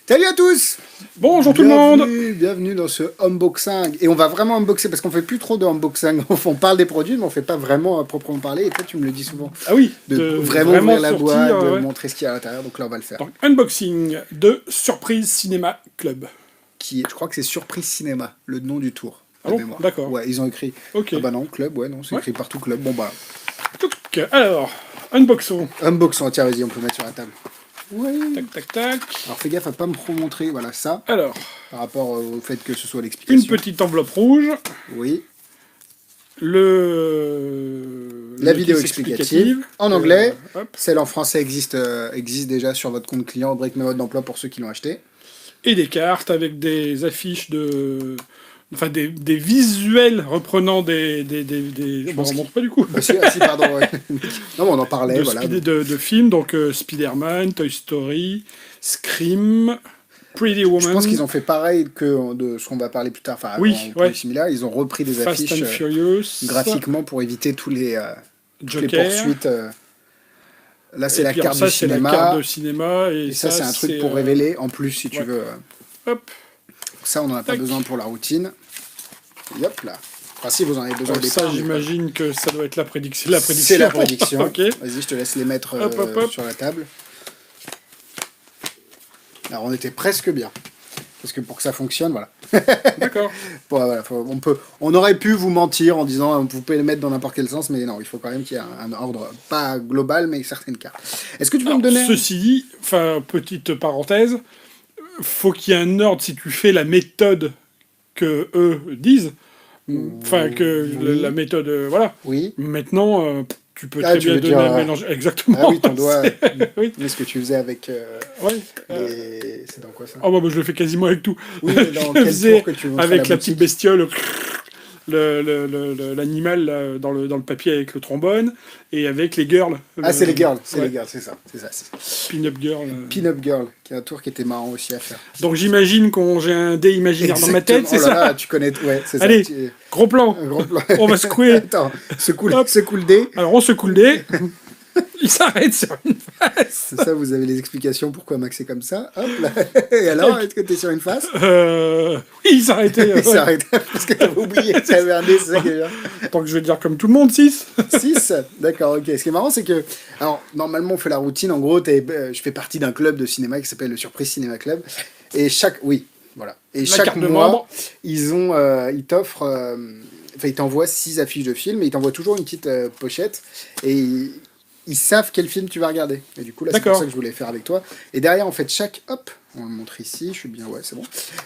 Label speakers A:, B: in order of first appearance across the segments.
A: Salut à tous.
B: Bonjour tout le monde.
A: Bienvenue dans ce unboxing. Et on va vraiment unboxer parce qu'on fait plus trop de unboxing. On parle des produits, mais on fait pas vraiment à proprement parler. Et toi, tu me le dis souvent.
B: Ah oui,
A: De vraiment ouvrir la
B: sortir,
A: boîte, de
B: ouais.
A: montrer ce qu'il y a à l'intérieur. Donc là, on va le faire.
B: Donc, unboxing de Surprise Cinéma Club.
A: Je crois que c'est Surprise Cinéma, le nom du tour.
B: Ah
A: de
B: bon,
A: mémoire.
B: d'accord.
A: Ouais, ils ont écrit.
B: Ok.
A: Ah bah non, club, ouais, non, c'est écrit partout club. Bon bah,
B: Touc. Alors, unboxons.
A: unboxons. Tiens, vas-y, on peut mettre sur la table. Ouais.
B: Tac, tac, tac.
A: Alors fais gaffe à pas me montrer, voilà ça,
B: Alors,
A: par rapport au fait que ce soit l'explication.
B: une petite enveloppe rouge.
A: Oui.
B: La
A: vidéo
B: notice
A: explicative en anglais.
B: Hop.
A: Celle en français existe déjà sur votre compte client, brique mode d'emploi pour ceux qui l'ont acheté.
B: Et des cartes avec des affiches de... Enfin, des visuels reprenant des...
A: pense
B: on montre pas du coup.
A: Ah, si, pardon. Ouais. Non, mais on en parlait, voilà.
B: De films, donc Spider-Man, Toy Story, Scream, Pretty Woman.
A: Je pense qu'ils ont fait pareil que de ce qu'on va parler plus tard. Enfin,
B: oui,
A: ouais. Similaire, ils ont repris des
B: Fast
A: affiches
B: and Furious,
A: graphiquement pour éviter toutes les
B: Joker.
A: poursuites. Là, c'est
B: Et
A: la
B: puis,
A: carte
B: alors,
A: du
B: ça, c'est
A: cinéma.
B: la carte de cinéma. Et
A: ça, c'est un truc pour révéler en plus, si tu veux.
B: Hop.
A: Ça, on n'en a pas besoin pour la routine. Et hop là. Enfin, si vous en avez besoin au départ.
B: Ça, j'imagine que ça doit être la prédiction.
A: C'est la prédiction.
B: Ok.
A: Vas-y, je te laisse les mettre sur la table. Alors, on était presque bien. Parce que pour que ça fonctionne, voilà.
B: D'accord.
A: Bon, voilà, on aurait pu vous mentir en disant vous pouvez les mettre dans n'importe quel sens, mais non, il faut quand même qu'il y ait un ordre, pas global, mais certaines cartes. Est-ce que tu peux me donner...
B: Ceci dit, enfin, petite parenthèse, faut qu'il y ait un ordre si tu fais la méthode que eux disent. Enfin, que
A: oui.
B: la méthode, voilà.
A: Oui.
B: Maintenant, tu peux très bien donner un mélange. Exactement.
A: Ah oui, ton doigt.
B: Oui.
A: Mais ce que tu faisais avec...
B: Ouais.
A: C'est dans quoi ça?
B: Oh, bah, je le fais quasiment avec tout.
A: Oui, mais dans quel tour que tu
B: avec la petite bestiole, l'animal dans le papier avec le trombone, et avec les girls.
A: Ah, c'est les girls, c'est ça.
B: Pin-up girl.
A: Pin-up girl, qui est un tour qui était marrant aussi à faire.
B: Donc j'imagine j'ai un dé imaginaire dans ma tête, c'est
A: ça?
B: Là,
A: tu connais, ouais, c'est ça.
B: Allez, gros plan. On va secouer.
A: Attends, secoue le dé.
B: Alors on secoue le dé. Il s'arrête sur une face.
A: C'est ça, vous avez les explications pourquoi Max est comme ça. Hop là. Et alors, est-ce que t'es sur une face?
B: Oui, il s'arrêtait.
A: Il s'arrêtait parce que t'avais oublié que t'avais un dé, c'est ça qui est bien.
B: Tant que je vais dire comme tout le monde, 6.
A: 6. D'accord, ok. Ce qui est marrant, c'est que... Alors, normalement, on fait la routine. En gros, je fais partie d'un club de cinéma qui s'appelle le Surprise Cinéma Club. Et chaque... Oui, voilà. Et chaque mois, ils t'offrent... Enfin, ils t'envoient 6 affiches de films et ils t'envoient toujours une petite pochette. Et ils savent quel film tu vas regarder. Et du coup, là, c'est pour ça que je voulais faire avec toi. Et derrière, en fait, hop, on va le montrer ici, je suis bien, ouais, c'est bon.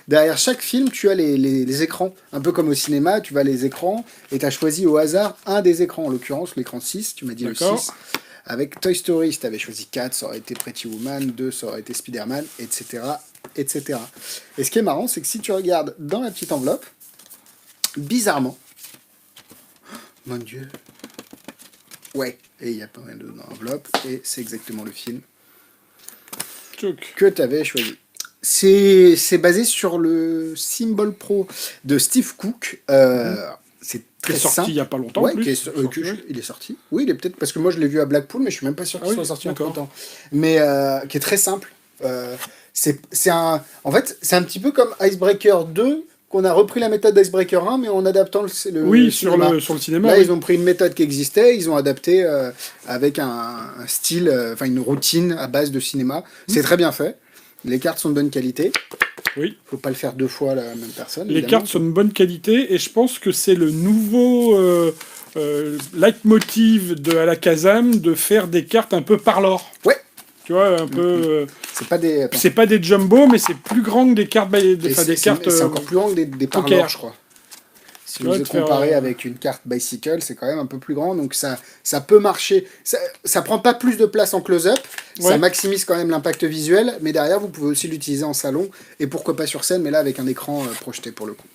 A: Derrière chaque film, tu as les écrans. Un peu comme au cinéma, tu vas les écrans, et tu as choisi au hasard un des écrans. En l'occurrence, l'écran 6, tu m'as dit le 6. Avec Toy Story, si tu avais choisi 4, ça aurait été Pretty Woman, 2, ça aurait été Spider-Man, etc., etc. Et ce qui est marrant, c'est que si tu regardes dans la petite enveloppe, bizarrement, mon Dieu, ouais, et il y a pas mal d'enveloppes, et c'est exactement le film que tu avais choisi. C'est basé sur le Symbol Pro de Steve Cook. C'est très simple.
B: Sorti il n'y a pas longtemps.
A: Ouais, il est sorti. Oui, il est peut-être parce que moi je l'ai vu à Blackpool, mais je suis même pas sûr qu'il soit sorti en temps. Mais qui est très simple. En fait, c'est un petit peu comme Icebreaker 2. Qu'on a repris la méthode d'Icebreaker 1, mais en adaptant le cinéma.
B: Sur le cinéma.
A: Là, ils ont pris une méthode qui existait, ils ont adapté avec un style, une routine à base de cinéma. C'est très bien fait. Les cartes sont de bonne qualité.
B: Oui.
A: Faut pas le faire 2 fois la même personne.
B: Les cartes sont de bonne qualité, et je pense que c'est le nouveau leitmotiv de à la Kazam de faire des cartes un peu parlor.
A: Ouais.
B: Tu vois, un peu...
A: C'est
B: pas des jumbo, mais c'est plus grand que des cartes...
A: C'est encore plus grand que des parlors, je crois. Si vous comparez avec une carte Bicycle, c'est quand même un peu plus grand, donc ça peut marcher. Ça prend pas plus de place en close-up, ça maximise quand même l'impact visuel, mais derrière, vous pouvez aussi l'utiliser en salon, et pourquoi pas sur scène, mais là, avec un écran projeté, pour le coup.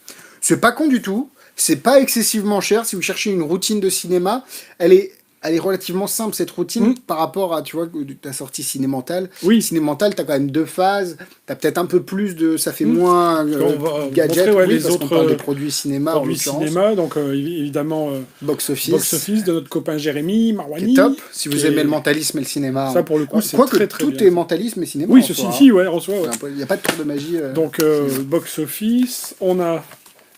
A: C'est pas con du tout, c'est pas excessivement cher. Si vous cherchez une routine de cinéma, elle est elle est relativement simple cette routine par rapport à, tu vois, ta sortie Cinémental.
B: Oui.
A: Cinémental, t'as quand même 2 phases, t'as peut-être un peu plus de, ça fait moins gadget,
B: montrer,
A: oui,
B: les
A: parce
B: autres
A: qu'on parle de produits cinéma en l'occurrence.
B: Donc évidemment
A: Box Office.
B: Box Office de notre copain Jérémy Marwani.
A: Qui est top, si vous aimez le mentalisme et le cinéma.
B: Ça pour le coup c'est
A: Quoique
B: très très
A: tout
B: bien.
A: est mentalisme et cinéma.
B: Oui, ceci ci, ouais, on reçoit.
A: Il n'y a pas de tour de magie.
B: Donc Box Office, on a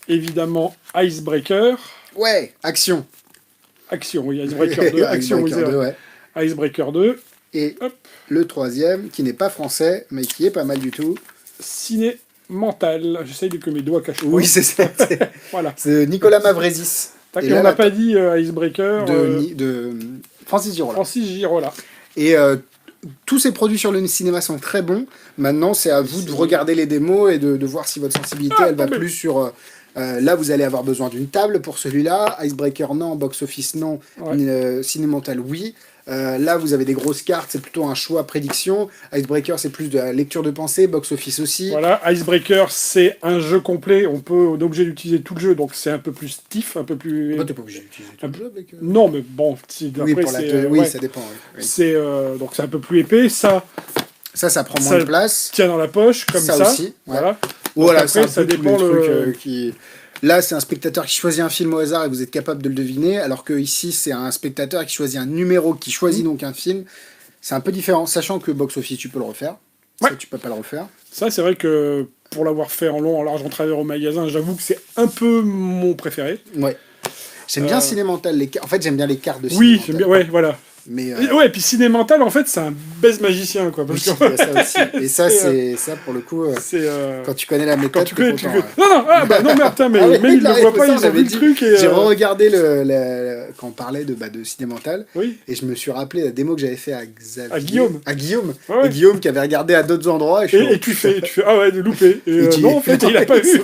B: évidemment Icebreaker.
A: Ouais, action.
B: Action, oui, Icebreaker 2. Action,
A: Icebreaker 2, ouais.
B: Icebreaker 2.
A: Et
B: hop,
A: le troisième, qui n'est pas français, mais qui est pas mal du tout.
B: Ciné Mental. J'essaye de que mes doigts cachent.
A: Oui, c'est ça.
B: Voilà.
A: C'est Nicolas Mavresis.
B: Et on n'a pas dit Icebreaker.
A: De Francis Girola.
B: Francis Girola.
A: Et tous ces produits sur le cinéma sont très bons. Maintenant, c'est à vous de regarder les démos et de voir si votre sensibilité, elle va plus sur... là, vous allez avoir besoin d'une table pour celui-là. Icebreaker, non. Box Office, non. Ouais. Cinémental, oui. Là, vous avez des grosses cartes, c'est plutôt un choix prédiction. Icebreaker, c'est plus de la lecture de pensée. Box Office aussi.
B: Voilà, Icebreaker, c'est un jeu complet. On est obligé d'utiliser tout le jeu, donc c'est un peu plus stiff, un peu plus...
A: Bah, t'es pas obligé d'utiliser tout le jeu avec...
B: Non, mais bon,
A: oui, pour oui, ça dépend. Oui.
B: Donc c'est un peu plus épais. Ça
A: prend moins de place.
B: Tient dans la poche, comme ça.
A: Ça aussi, ouais.
B: Voilà.
A: Voilà,
B: après, ça dépend
A: le truc qui... Là, c'est un spectateur qui choisit un film au hasard et vous êtes capable de le deviner, alors que ici, c'est un spectateur qui choisit un numéro, qui choisit donc un film. C'est un peu différent, sachant que Box Office, tu peux le refaire. Ouais. Ça, tu peux pas le refaire.
B: Ça, c'est vrai que pour l'avoir fait en long, en large, en travers au magasin, j'avoue que c'est un peu mon préféré.
A: Ouais. J'aime bien Cinémental. En fait, j'aime bien les cartes de
B: Cinémental. Oui, j'aime bien, ouais, voilà.
A: Mais
B: ouais, et puis Cinémental, en fait, c'est un baise magicien, quoi. Parce
A: oui, que... ça aussi. Et ça, c'est ça pour le coup. Quand tu connais la méthode,
B: tu connais. Non, merde, mais
A: oui,
B: même il le voit pas, il a vu le truc.
A: J'ai re-regardé quand on parlait de Cinémental,
B: oui.
A: Et je me suis rappelé la démo que j'avais fait à Xavier.
B: À Guillaume.
A: Ouais. Et Guillaume qui avait regardé à d'autres endroits.
B: Et tu fais, ah ouais, de loupé. Non, en fait, il a pas vu.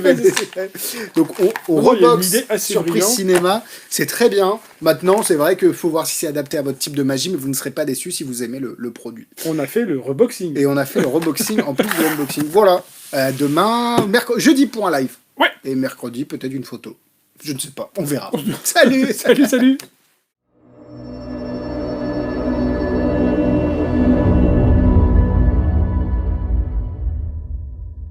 A: Donc on reboxe Surprise Cinéma, c'est très bien. Maintenant, c'est vrai qu'il faut voir si c'est adapté à votre type de magie, mais vous ne serez pas déçus si vous aimez le produit.
B: On a fait le reboxing.
A: Et on a fait le reboxing en plus de l'unboxing. Voilà. Demain, jeudi pour un live.
B: Ouais.
A: Et mercredi, peut-être une photo. Je ne sais pas. On verra.
B: Salut.